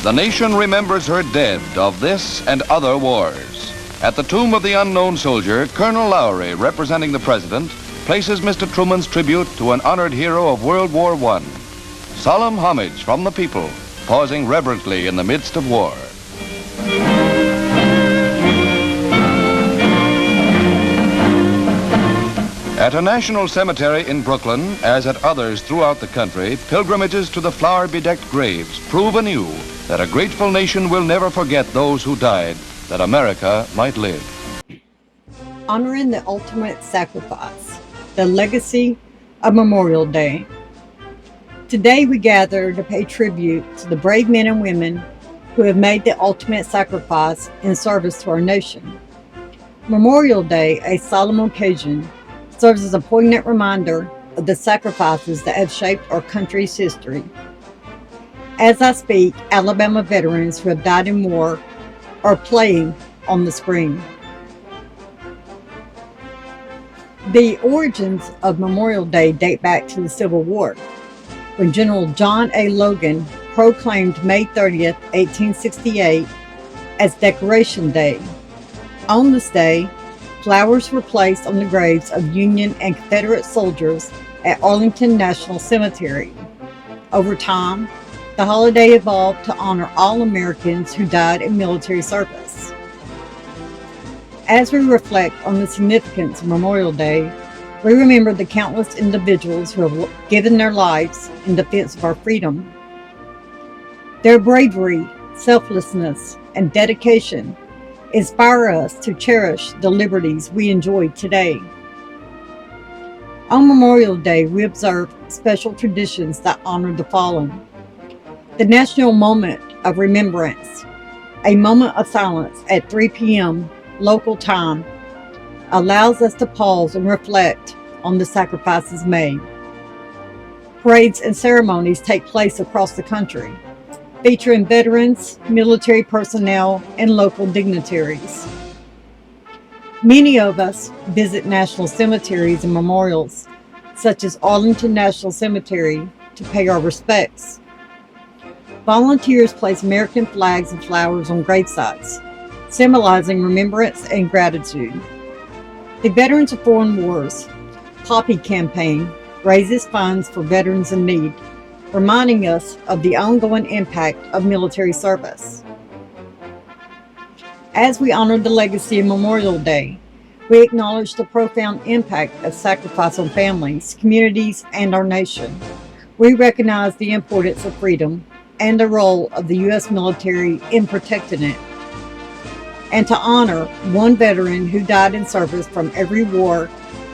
The nation remembers her dead of this and other wars. At the tomb of the unknown soldier, Colonel Lowry, representing the President, places Mr. Truman's tribute to an honored hero of World War I. Solemn homage from the people, pausing reverently in the midst of war. At a national cemetery in Brooklyn, as at others throughout the country, pilgrimages to the flower-bedecked graves prove anew that a grateful nation will never forget those who died that America might live. Honoring the ultimate sacrifice, the legacy of Memorial Day. Today we gather to pay tribute to the brave men and women who have made the ultimate sacrifice in service to our nation. Memorial Day, a solemn occasion, serves as a poignant reminder of the sacrifices that have shaped our country's history. As I speak, Alabama veterans who have died in war are playing on the screen. The origins of Memorial Day date back to the Civil War, when General John A. Logan proclaimed May 30th, 1868 as Decoration Day. On this day, flowers were placed on the graves of Union and Confederate soldiers at Arlington National Cemetery. Over time, the holiday evolved to honor all Americans who died in military service. As we reflect on the significance of Memorial Day, we remember the countless individuals who have given their lives in defense of our freedom. Their bravery, selflessness, and dedication inspire us to cherish the liberties we enjoy today. On Memorial Day, we observe special traditions that honor the fallen. The National Moment of Remembrance, a moment of silence at 3 p.m. local time, allows us to pause and reflect on the sacrifices made. Parades and ceremonies take place across the country, featuring veterans, military personnel, and local dignitaries. Many of us visit national cemeteries and memorials, such as Arlington National Cemetery, to pay our respects. Volunteers place American flags and flowers on gravesites, symbolizing remembrance and gratitude. The Veterans of Foreign Wars Poppy campaign raises funds for veterans in need, reminding us of the ongoing impact of military service. As we honor the legacy of Memorial Day, we acknowledge the profound impact of sacrifice on families, communities, and our nation. We recognize the importance of freedom and the role of the U.S. military in protecting it. And to honor one veteran who died in service from every war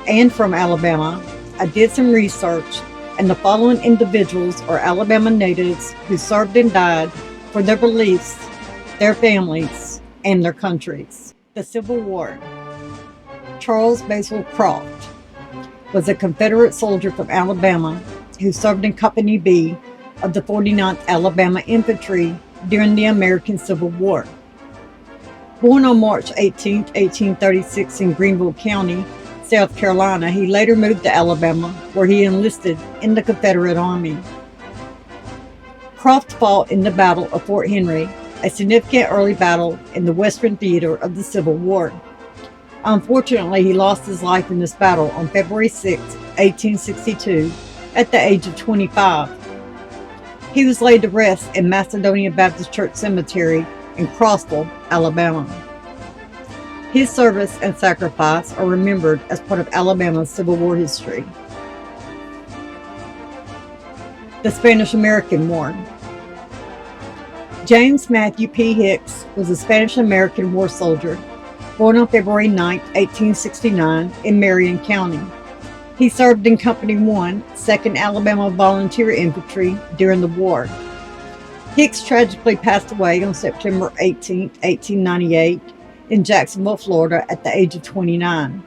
and from Alabama, I did some research, and the following individuals are Alabama natives who served and died for their beliefs, their families, and their countries. The Civil War. Charles Basil Croft was a Confederate soldier from Alabama who served in Company B of the 49th Alabama Infantry during the American Civil War. Born on March 18, 1836 in Greenville County, South Carolina, he later moved to Alabama, where he enlisted in the Confederate Army. Croft fought in the Battle of Fort Henry, a significant early battle in the Western theater of the Civil War. Unfortunately, he lost his life in this battle on February 6, 1862, at the age of 25. He was laid to rest in Macedonia Baptist Church Cemetery in Crossville, Alabama. His service and sacrifice are remembered as part of Alabama's Civil War history. The Spanish-American War. James Matthew P. Hicks was a Spanish-American war soldier born on February 9, 1869 in Marion County. He served in Company 1, 2nd Alabama Volunteer Infantry during the war. Hicks tragically passed away on September 18, 1898 in Jacksonville, Florida at the age of 29.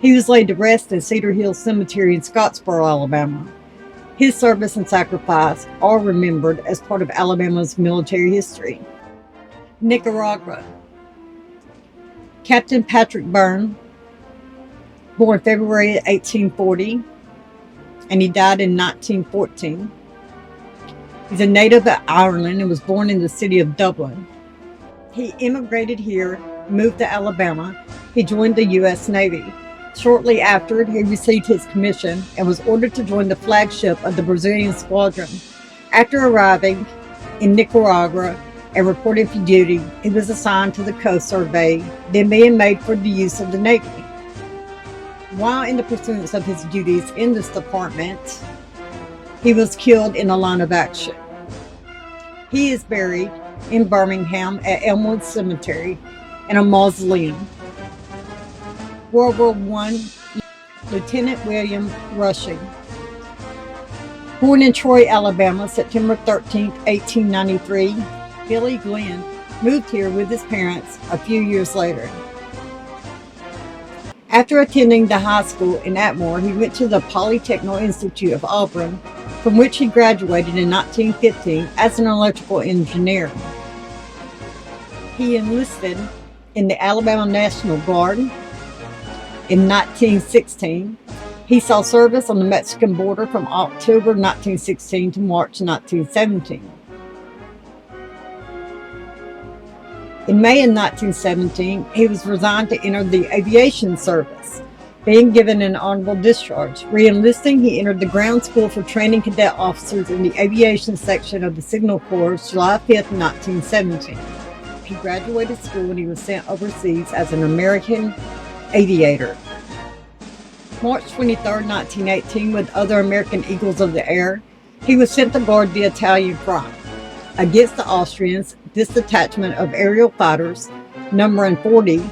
He was laid to rest in Cedar Hill Cemetery in Scottsboro, Alabama. His service and sacrifice are remembered as part of Alabama's military history. Nicaragua. Captain Patrick Byrne, born February 1840, and he died in 1914. He's a native of Ireland and was born in the city of Dublin. He immigrated here, moved to Alabama. He joined the U.S. Navy. Shortly after, he received his commission and was ordered to join the flagship of the Brazilian squadron. After arriving in Nicaragua and reporting for duty, he was assigned to the Coast Survey, then being made for the use of the Navy. While in the pursuance of his duties in this department, he was killed in a line of action. He is buried in Birmingham at Elmwood Cemetery in a mausoleum. World War I, Lieutenant William Rushing. Born in Troy, Alabama, September 13, 1893, Billy Glenn moved here with his parents a few years later. After attending the high school in Atmore, he went to the Polytechnic Institute of Auburn, from which he graduated in 1915 as an electrical engineer. He enlisted in the Alabama National Guard in 1916. He saw service on the Mexican border from October 1916 to March 1917. In May of 1917, he was resigned to enter the aviation service, being given an honorable discharge. Re-enlisting, he entered the ground school for training cadet officers in the aviation section of the Signal Corps July 5, 1917. He graduated school and he was sent overseas as an American aviator. March 23, 1918, with other American Eagles of the Air, he was sent to guard the Italian front. Against the Austrians, this detachment of aerial fighters, numbering 40,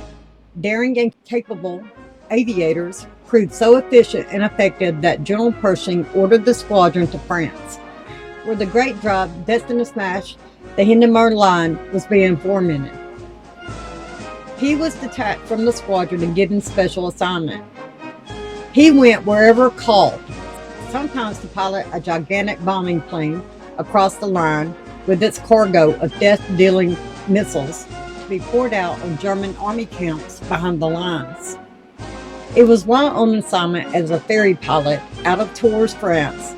daring and capable aviators, proved so efficient and effective that General Pershing ordered the squadron to France, where the great drive destined to smash the Hindenburg Line was being formed. He was detached from the squadron and given special assignment. He went wherever called, sometimes to pilot a gigantic bombing plane across the line with its cargo of death-dealing missiles to be poured out on German army camps behind the lines. It was while on assignment as a ferry pilot out of Tours, France,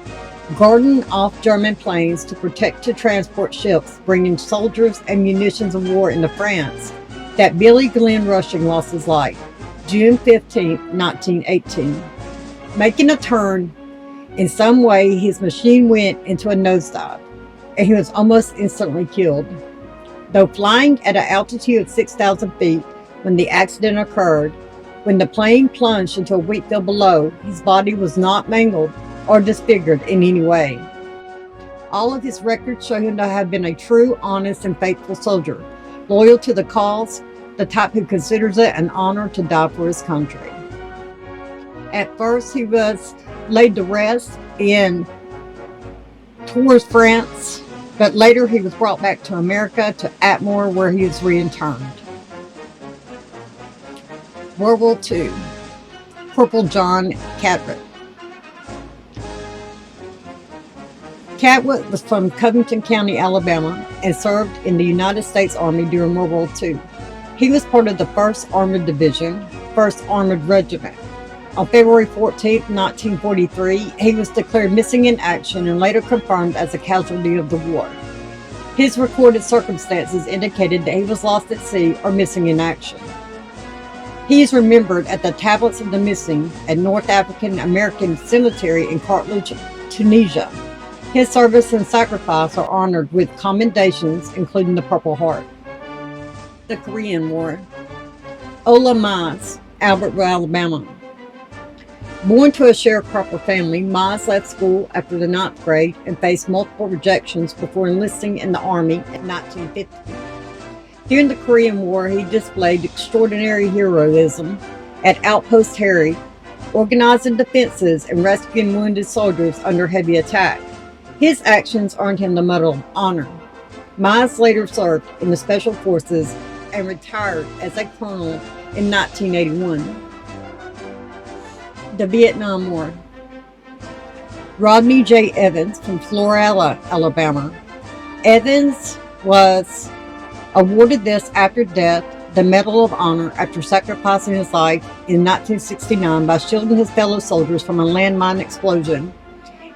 guarding off German planes to protect to transport ships bringing soldiers and munitions of war into France, that Billy Glenn Rushing lost his life, June 15, 1918. Making a turn, in some way his machine went into a nosedive, and he was almost instantly killed. Though flying at an altitude of 6,000 feet when the accident occurred, when the plane plunged into a wheat field below, his body was not mangled or disfigured in any way. All of his records show him to have been a true, honest, and faithful soldier, loyal to the cause, the type who considers it an honor to die for his country. At first, he was laid to rest in Tours, France, but later he was brought back to America, to Atmore, where he was reinterred. World War II. Corporal John Cadwat. Cadwat was from Covington County, Alabama, and served in the United States Army during World War II. He was part of the 1st Armored Division, 1st Armored Regiment. On February 14, 1943, he was declared missing in action and later confirmed as a casualty of the war. His recorded circumstances indicated that he was lost at sea or missing in action. He is remembered at the Tablets of the Missing at North African American Cemetery in Carthage, Tunisia. His service and sacrifice are honored with commendations, including the Purple Heart. The Korean War. Ola Mize, Albertville, Alabama. Born to a sharecropper family, Mize left school after the 9th grade and faced multiple rejections before enlisting in the Army in 1950. During the Korean War, he displayed extraordinary heroism at Outpost Harry, organizing defenses and rescuing wounded soldiers under heavy attack. His actions earned him the Medal of Honor. Mize later served in the Special Forces and retired as a colonel in 1981. The Vietnam War. Rodney J. Evans from Florala, Alabama. Evans was awarded this after death, the Medal of Honor, after sacrificing his life in 1969 by shielding his fellow soldiers from a landmine explosion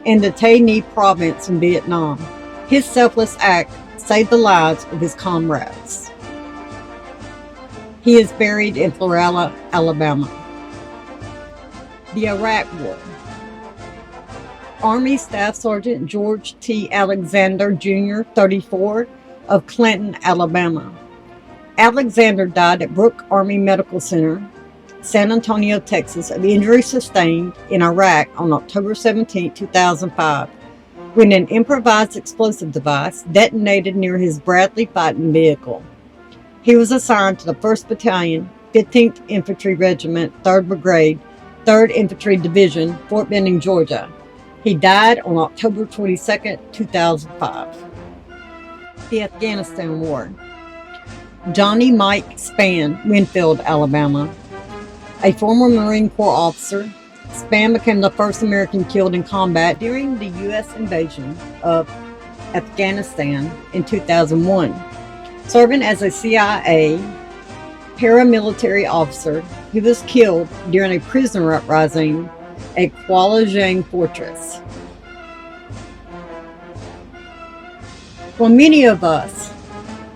in the Tay Ninh province in Vietnam. His selfless act saved the lives of his comrades. He is buried in Florala, Alabama. The Iraq War. Army Staff Sergeant George T. Alexander, Jr., 34, of Clinton, Alabama. Alexander died at Brooke Army Medical Center, San Antonio, Texas, of injuries sustained in Iraq on October 17, 2005, when an improvised explosive device detonated near his Bradley fighting vehicle. He was assigned to the 1st Battalion, 15th Infantry Regiment, 3rd Brigade, 3rd Infantry Division, Fort Benning, Georgia. He died on October 22, 2005. The Afghanistan War. Johnny Mike Spann, Winfield, Alabama. A former Marine Corps officer, Spann became the first American killed in combat during the U.S. invasion of Afghanistan in 2001. Serving as a CIA paramilitary officer, he was killed during a prisoner uprising at Kuala Lumpur Fortress. While many of us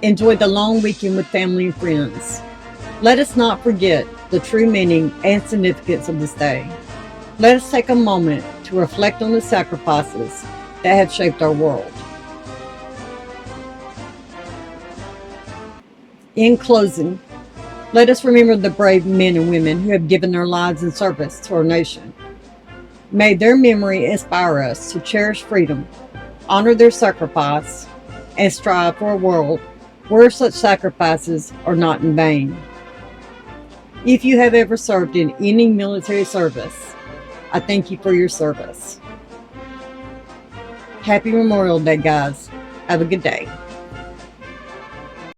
enjoyed the long weekend with family and friends, let us not forget the true meaning and significance of this day. Let us take a moment to reflect on the sacrifices that have shaped our world. In closing, let us remember the brave men and women who have given their lives in service to our nation. May their memory inspire us to cherish freedom, honor their sacrifice, and strive for a world where such sacrifices are not in vain. If you have ever served in any military service, I thank you for your service. Happy Memorial Day, guys. Have a good day.